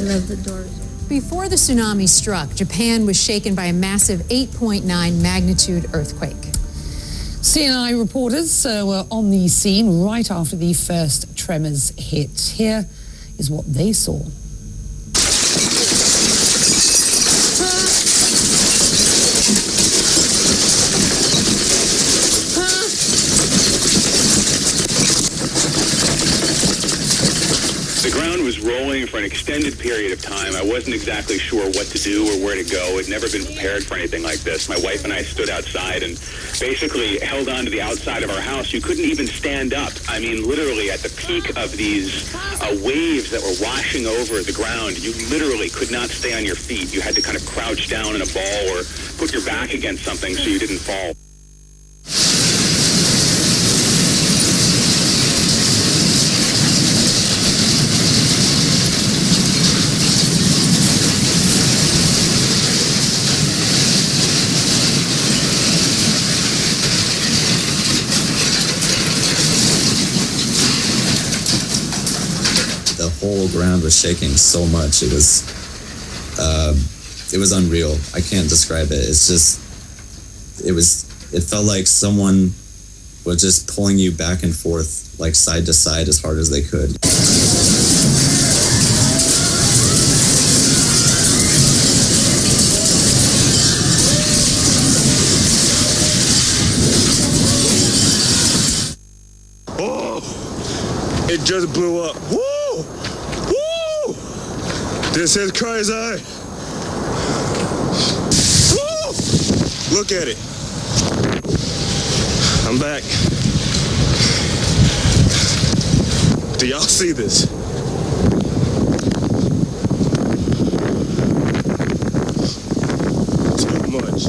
left the doors. Before the tsunami struck, Japan was shaken by a massive 8.9 magnitude earthquake. CNI reporters were on the scene right after the first tremors hit. Here is what they saw. The ground was rolling for an extended period of time. I wasn't exactly sure what to do or where to go. I'd never been prepared for anything like this. My wife and I stood outside and basically held on to the outside of our house. You couldn't even stand up. I mean, literally at the peak of these waves that were washing over the ground, you literally could not stay on your feet. You had to kind of crouch down in a ball or put your back against something so you didn't fall. The whole ground was shaking so much. It was unreal. I can't describe it. It felt like someone was just pulling you back and forth, like side to side as hard as they could. Oh, it just blew up. Woo! Woo! This is crazy. Woo! Look at it. I'm back. Do y'all see this? Too much.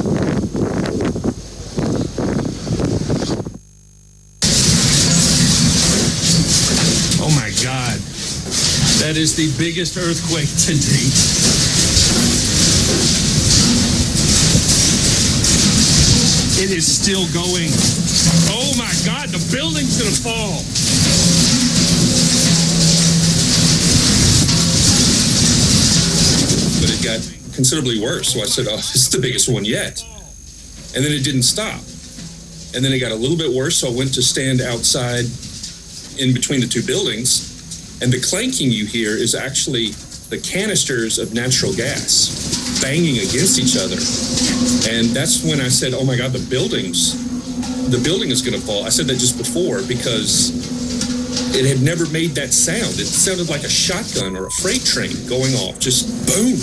Oh my God. That is the biggest earthquake to date. It is still going. Oh my God, the building's gonna fall. But it got considerably worse, so I said, oh, this is the biggest one yet. And then it didn't stop. And then it got a little bit worse, so I went to stand outside in between the two buildings, and the clanking you hear is actually the canisters of natural gas banging against each other. And that's when I said, oh my God, the building is going to fall. I said that just before because it had never made that sound. It sounded like a shotgun or a freight train going off, just boom.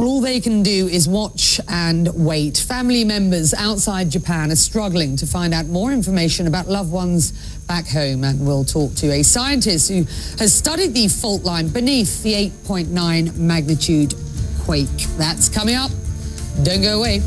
All they can do is watch and wait. Family members outside Japan are struggling to find out more information about loved ones back home, and we'll talk to a scientist who has studied the fault line beneath the 8.9 magnitude quake. That's coming up. Don't go away.